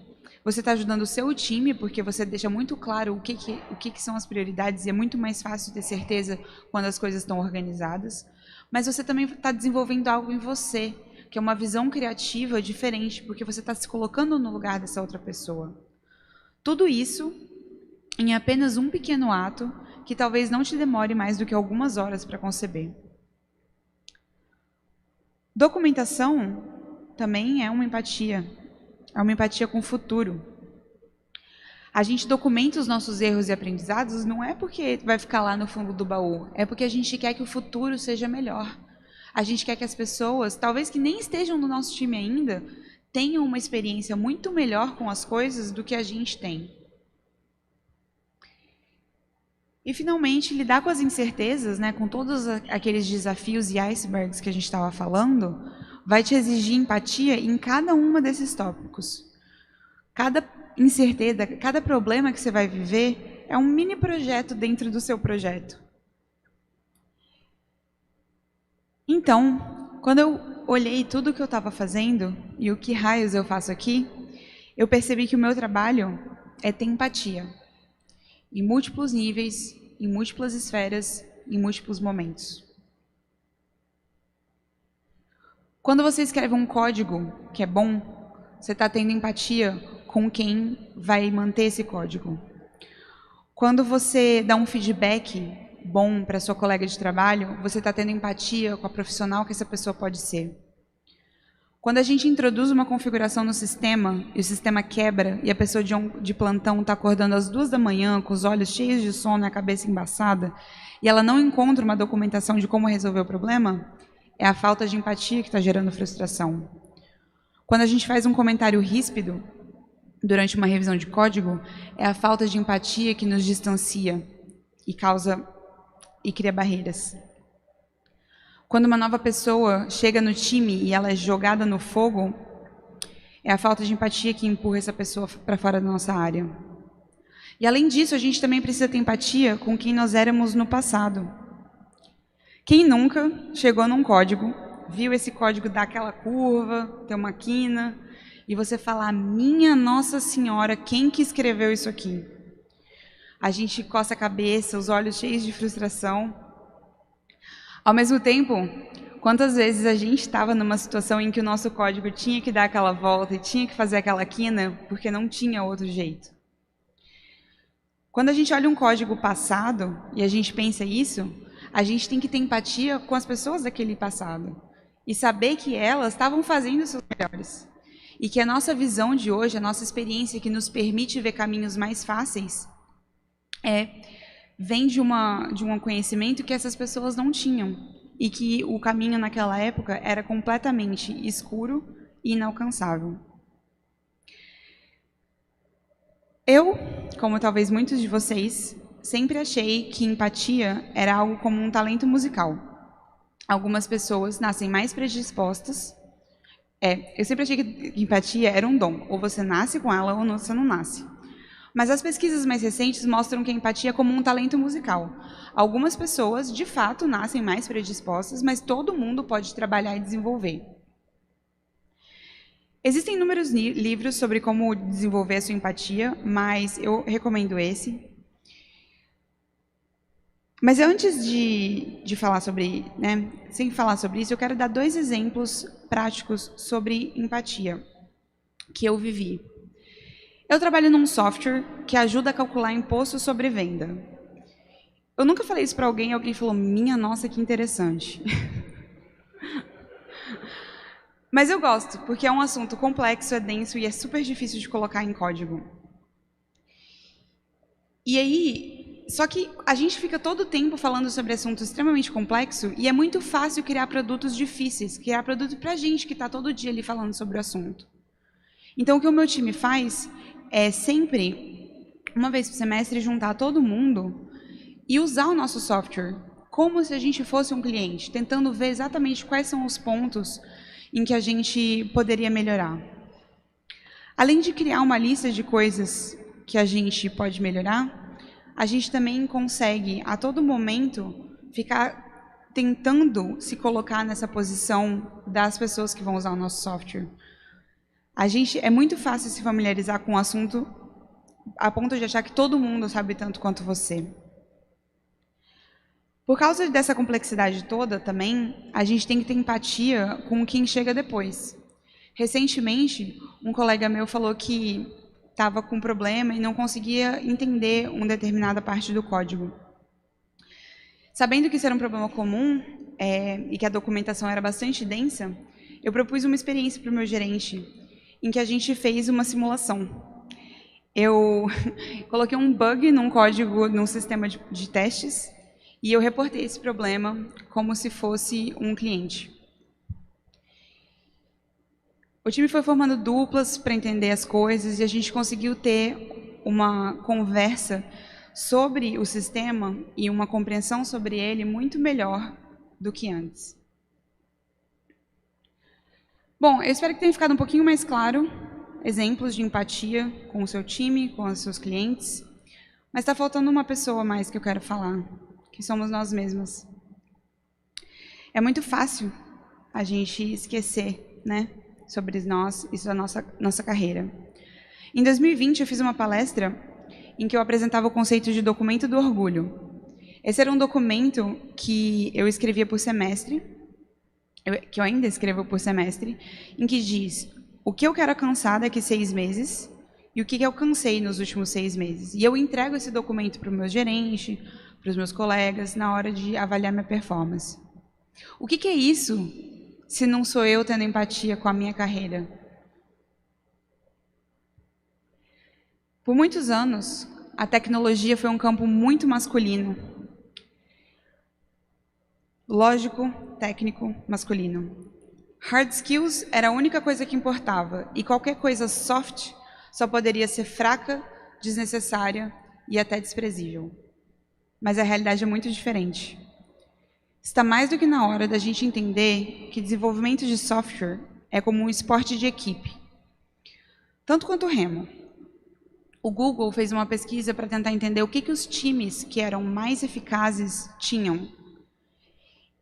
você está ajudando o seu time, porque você deixa muito claro o que são as prioridades e é muito mais fácil ter certeza quando as coisas estão organizadas, mas você também está desenvolvendo algo em você, que é uma visão criativa diferente, porque você está se colocando no lugar dessa outra pessoa. Tudo isso em apenas um pequeno ato, que talvez não te demore mais do que algumas horas para conceber. Documentação também é uma empatia com o futuro. A gente documenta os nossos erros e aprendizados não é porque vai ficar lá no fundo do baú, é porque a gente quer que o futuro seja melhor. A gente quer que as pessoas, talvez que nem estejam no nosso time ainda, tenham uma experiência muito melhor com as coisas do que a gente tem. E, finalmente, lidar com as incertezas, né, com todos aqueles desafios e icebergs que a gente estava falando, vai te exigir empatia em cada uma desses tópicos. Cada incerteza, cada problema que você vai viver é um mini projeto dentro do seu projeto. Então, quando eu olhei tudo o que eu estava fazendo e o que raios eu faço aqui, eu percebi que o meu trabalho é ter empatia, em múltiplos níveis, em múltiplas esferas, em múltiplos momentos. Quando você escreve um código que é bom, você está tendo empatia com quem vai manter esse código. Quando você dá um feedback bom para sua colega de trabalho, você está tendo empatia com a profissional que essa pessoa pode ser. Quando a gente introduz uma configuração no sistema e o sistema quebra e a pessoa de plantão está acordando às 2 da manhã com os olhos cheios de sono e a cabeça embaçada e ela não encontra uma documentação de como resolver o problema, é a falta de empatia que está gerando frustração. Quando a gente faz um comentário ríspido durante uma revisão de código, é a falta de empatia que nos distancia e cria barreiras. Quando uma nova pessoa chega no time e ela é jogada no fogo, é a falta de empatia que empurra essa pessoa para fora da nossa área. E além disso, a gente também precisa ter empatia com quem nós éramos no passado. Quem nunca chegou num código, viu esse código dar aquela curva, ter uma quina, e você falar, minha Nossa Senhora, quem que escreveu isso aqui? A gente coça a cabeça, os olhos cheios de frustração. Ao mesmo tempo, quantas vezes a gente estava numa situação em que o nosso código tinha que dar aquela volta e tinha que fazer aquela quina, porque não tinha outro jeito. Quando a gente olha um código passado e a gente pensa isso, a gente tem que ter empatia com as pessoas daquele passado e saber que elas estavam fazendo os seus melhores. E que a nossa visão de hoje, a nossa experiência que nos permite ver caminhos mais fáceis, vem de um conhecimento que essas pessoas não tinham. E que o caminho naquela época era completamente escuro e inalcançável. Eu, como talvez muitos de vocês, sempre achei que empatia era algo como um talento musical. Algumas pessoas nascem mais predispostas. Eu sempre achei que empatia era um dom. Ou você nasce com ela ou você não nasce. Mas as pesquisas mais recentes mostram que a empatia é como um talento musical. Algumas pessoas, de fato, nascem mais predispostas, mas todo mundo pode trabalhar e desenvolver. Existem inúmeros livros sobre como desenvolver a sua empatia, mas eu recomendo esse. Mas antes de falar sobre, sem falar sobre isso, eu quero dar 2 exemplos práticos sobre empatia que eu vivi. Eu trabalho num software que ajuda a calcular imposto sobre venda. Eu nunca falei isso para alguém e alguém falou, minha nossa, que interessante. Mas eu gosto, porque é um assunto complexo, é denso e é super difícil de colocar em código. E aí, só que a gente fica todo o tempo falando sobre assunto extremamente complexo e é muito fácil criar produtos difíceis, criar produto para a gente que está todo dia ali falando sobre o assunto. Então, o que o meu time faz é sempre, uma vez por semestre, juntar todo mundo e usar o nosso software como se a gente fosse um cliente, tentando ver exatamente quais são os pontos em que a gente poderia melhorar. Além de criar uma lista de coisas que a gente pode melhorar, a gente também consegue, a todo momento, ficar tentando se colocar nessa posição das pessoas que vão usar o nosso software. É muito fácil se familiarizar com o assunto a ponto de achar que todo mundo sabe tanto quanto você. Por causa dessa complexidade toda também, a gente tem que ter empatia com quem chega depois. Recentemente, um colega meu falou que estava com problema e não conseguia entender uma determinada parte do código. Sabendo que isso era um problema comum e que a documentação era bastante densa, eu propus uma experiência para o meu gerente, em que a gente fez uma simulação. Eu coloquei um bug num código, num sistema de testes, e eu reportei esse problema como se fosse um cliente. O time foi formando duplas para entender as coisas e a gente conseguiu ter uma conversa sobre o sistema e uma compreensão sobre ele muito melhor do que antes. Bom, eu espero que tenha ficado um pouquinho mais claro exemplos de empatia com o seu time, com os seus clientes, mas está faltando uma pessoa a mais que eu quero falar, que somos nós mesmas. É muito fácil a gente esquecer, sobre nós e a nossa carreira. Em 2020, eu fiz uma palestra em que eu apresentava o conceito de documento do orgulho. Esse era um documento que eu escrevia por semestre, que eu ainda escrevo por semestre, em que diz o que eu quero alcançar daqui 6 meses e o que eu alcancei nos últimos 6 meses. E eu entrego esse documento para o meu gerente, para os meus colegas, na hora de avaliar minha performance. O que é isso, se não sou eu tendo empatia com a minha carreira? Por muitos anos, a tecnologia foi um campo muito masculino. Lógico, técnico, masculino. Hard skills era a única coisa que importava, e qualquer coisa soft só poderia ser fraca, desnecessária e até desprezível. Mas a realidade é muito diferente. Está mais do que na hora da gente entender que desenvolvimento de software é como um esporte de equipe, tanto quanto o remo. O Google fez uma pesquisa para tentar entender o que os times que eram mais eficazes tinham.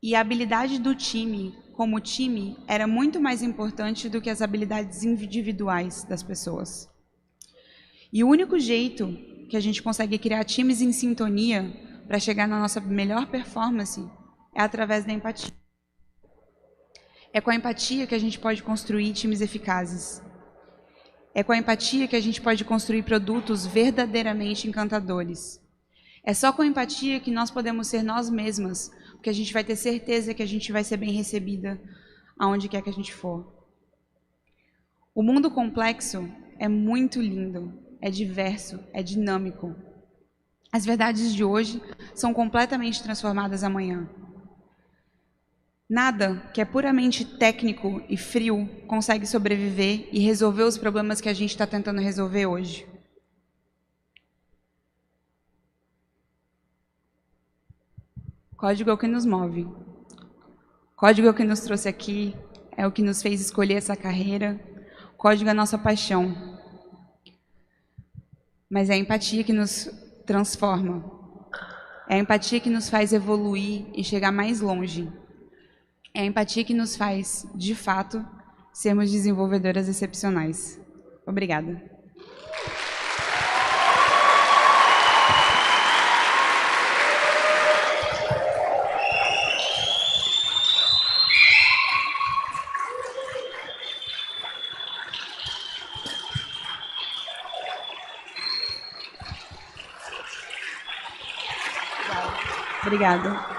E a habilidade do time, como time, era muito mais importante do que as habilidades individuais das pessoas. E o único jeito que a gente consegue criar times em sintonia para chegar na nossa melhor performance é através da empatia. É com a empatia que a gente pode construir times eficazes. É com a empatia que a gente pode construir produtos verdadeiramente encantadores. É só com a empatia que nós podemos ser nós mesmas, porque a gente vai ter certeza que a gente vai ser bem recebida aonde quer que a gente for. O mundo complexo é muito lindo, é diverso, é dinâmico. As verdades de hoje são completamente transformadas amanhã. Nada que é puramente técnico e frio consegue sobreviver e resolver os problemas que a gente está tentando resolver hoje. Código é o que nos move. Código é o que nos trouxe aqui, é o que nos fez escolher essa carreira. Código é a nossa paixão. Mas é a empatia que nos transforma. É a empatia que nos faz evoluir e chegar mais longe. É a empatia que nos faz, de fato, sermos desenvolvedoras excepcionais. Obrigada. Obrigada.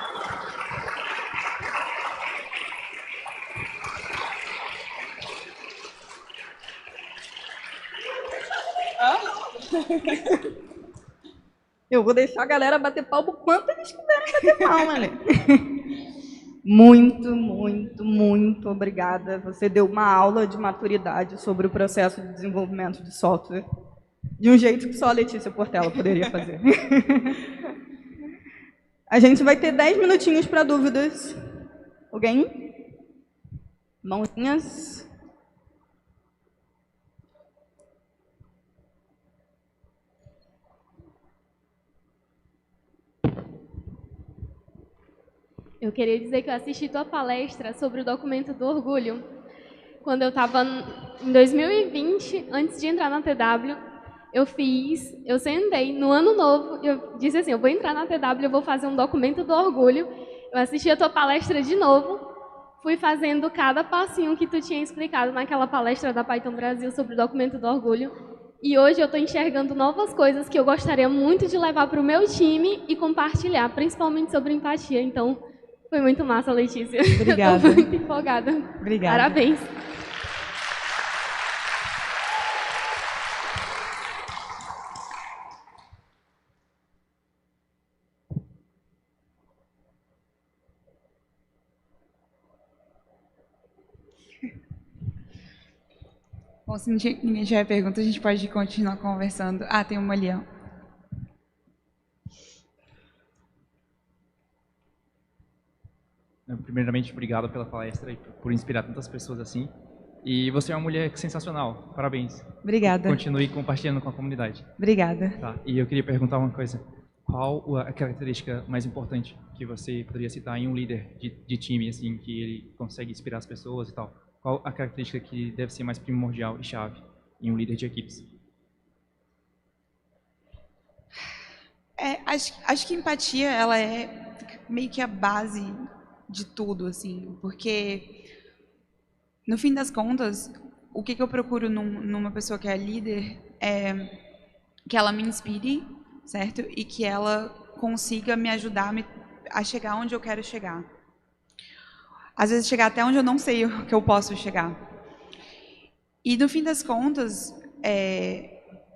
Eu vou deixar a galera bater palma quanto eles quiserem bater palma, né? Muito, muito, muito obrigada. Você deu uma aula de maturidade sobre o processo de desenvolvimento de software, de um jeito que só a Letícia Portela poderia fazer. A gente vai ter 10 minutinhos para dúvidas. Alguém? Mãozinhas. Eu queria dizer que eu assisti tua palestra sobre o documento do orgulho. Quando eu estava em 2020, antes de entrar na TW, eu sentei no ano novo, eu disse assim, eu vou entrar na TW, eu vou fazer um documento do orgulho. Eu assisti a tua palestra de novo, fui fazendo cada passinho que tu tinha explicado naquela palestra da Python Brasil sobre o documento do orgulho. E hoje eu estou enxergando novas coisas que eu gostaria muito de levar para o meu time e compartilhar, principalmente sobre empatia. Então, foi muito massa, Letícia. Obrigada. Estou muito empolgada. Obrigada. Parabéns. Bom, se ninguém tiver pergunta, a gente pode continuar conversando. Ah, tem uma ali, ó. Primeiramente, obrigado pela palestra e por inspirar tantas pessoas assim. E você é uma mulher sensacional. Parabéns. Obrigada. Continue compartilhando com a comunidade. Obrigada. Tá. E eu queria perguntar uma coisa. Qual a característica mais importante que você poderia citar em um líder de time, assim, que ele consegue inspirar as pessoas e tal? Qual a característica que deve ser mais primordial e chave em um líder de equipes? Acho que empatia, ela é meio que a base de tudo, assim, porque no fim das contas, o que eu procuro numa pessoa que é líder é que ela me inspire, certo? E que ela consiga me ajudar a chegar onde eu quero chegar. Às vezes chegar até onde eu não sei o que eu posso chegar. E no fim das contas,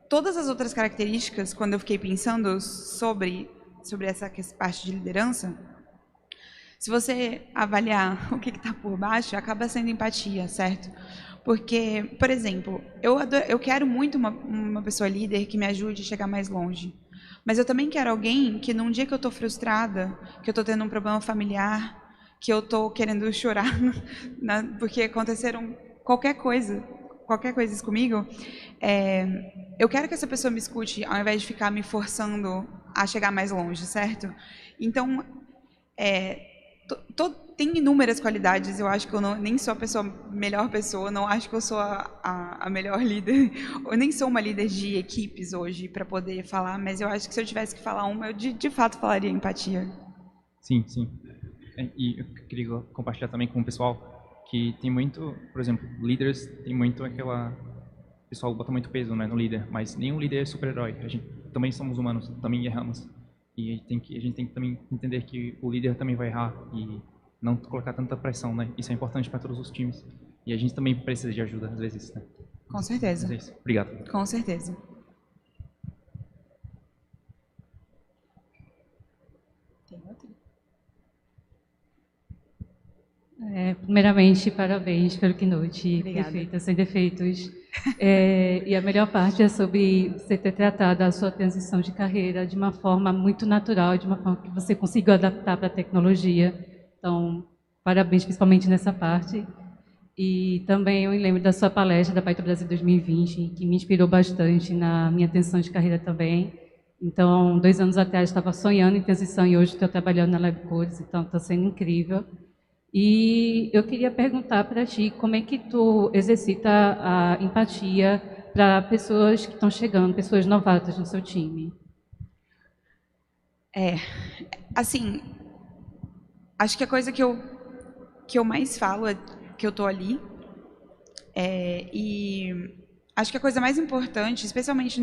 todas as outras características, quando eu fiquei pensando sobre essa parte de liderança, se você avaliar o que está por baixo, acaba sendo empatia, certo? Porque, por exemplo, eu quero muito uma pessoa líder que me ajude a chegar mais longe. Mas eu também quero alguém que, num dia que eu estou frustrada, que eu estou tendo um problema familiar, que eu estou querendo chorar, porque aconteceram qualquer coisa comigo, eu quero que essa pessoa me escute, ao invés de ficar me forçando a chegar mais longe, certo? Então, tem inúmeras qualidades. Eu acho que eu nem sou a melhor pessoa, não acho que eu sou a melhor líder. Eu nem sou uma líder de equipes hoje para poder falar, mas eu acho que se eu tivesse que falar uma, eu de fato falaria empatia. Sim, sim. E eu queria compartilhar também com o pessoal que tem muito, por exemplo, líderes tem muito aquela... O pessoal bota muito peso, né, no líder, mas nenhum líder é super-herói. A gente também somos humanos, também erramos. E a gente tem que também entender que o líder também vai errar e não colocar tanta pressão, né? Isso é importante para todos os times. E a gente também precisa de ajuda, às vezes, né? Com certeza. É isso. Obrigado. Com certeza. Tem outro? Primeiramente, parabéns pelo Keynote. Obrigada. Perfeita, sem defeitos. E a melhor parte é sobre você ter tratado a sua transição de carreira de uma forma muito natural, de uma forma que você conseguiu adaptar para a tecnologia. Então, parabéns principalmente nessa parte. E também eu me lembro da sua palestra da Python Brasil 2020, que me inspirou bastante na minha transição de carreira também. Então, 2 anos atrás, estava sonhando em transição e hoje estou trabalhando na LabCodes, então está sendo incrível. E eu queria perguntar para ti, como é que tu exercita a empatia para pessoas que estão chegando, pessoas novatas no seu time? Assim, acho que a coisa que eu mais falo é que eu estou ali. E acho que a coisa mais importante, especialmente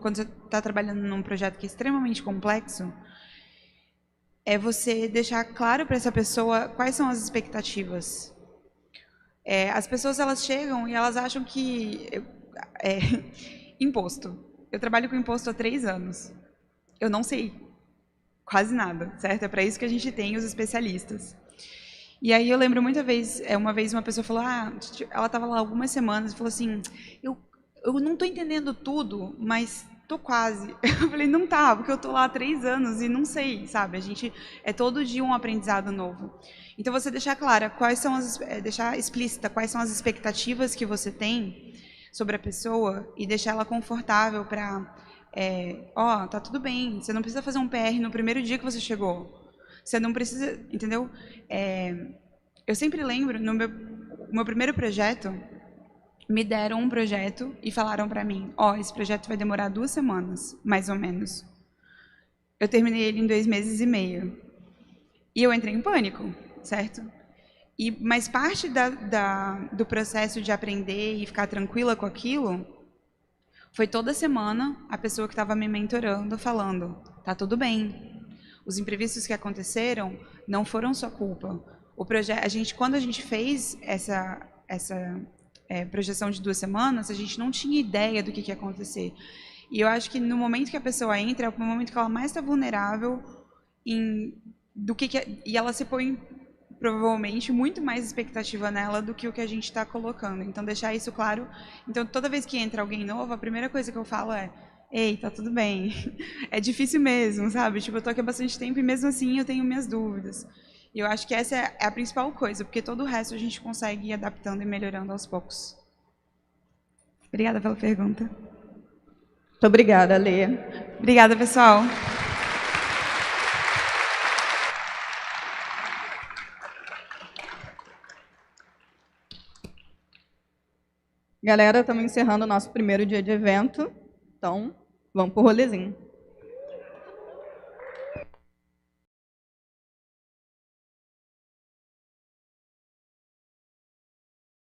quando você está trabalhando num projeto que é extremamente complexo, é você deixar claro para essa pessoa quais são as expectativas. As pessoas, elas chegam e elas acham que... imposto. Eu trabalho com imposto há 3 anos. Eu não sei quase nada, certo? É para isso que a gente tem os especialistas. E aí eu lembro uma vez uma pessoa falou, ela estava lá algumas semanas e falou assim, eu não estou entendendo tudo, mas tô quase. Eu falei, não tá, porque eu tô lá há 3 anos e não sei, sabe? A gente é todo dia um aprendizado novo. Então você deixar clara deixar explícita quais são as expectativas que você tem sobre a pessoa e deixar ela confortável para, tá tudo bem, você não precisa fazer um PR no primeiro dia que você chegou. Você não precisa, entendeu? Eu sempre lembro, no meu primeiro projeto, me deram um projeto e falaram para mim, esse projeto vai demorar 2 semanas, mais ou menos. Eu terminei ele em 2 meses e meio. E eu entrei em pânico, certo? Mas parte do processo de aprender e ficar tranquila com aquilo, foi toda semana a pessoa que estava me mentorando falando, tá tudo bem. Os imprevistos que aconteceram não foram sua culpa. Quando a gente fez essa projeção de 2 semanas, a gente não tinha ideia do que ia acontecer. E eu acho que no momento que a pessoa entra, é o momento que ela mais está vulnerável e ela se põe, provavelmente, muito mais expectativa nela do que o que a gente está colocando. Então, deixar isso claro. Então, toda vez que entra alguém novo, a primeira coisa que eu falo é, ei, tá tudo bem. É difícil mesmo, sabe? Tipo, eu tô aqui há bastante tempo e mesmo assim eu tenho minhas dúvidas. E eu acho que essa é a principal coisa, porque todo o resto a gente consegue ir adaptando e melhorando aos poucos. Obrigada pela pergunta. Muito obrigada, Lê. Obrigada, pessoal. Galera, estamos encerrando o nosso primeiro dia de evento, então vamos pro rolezinho.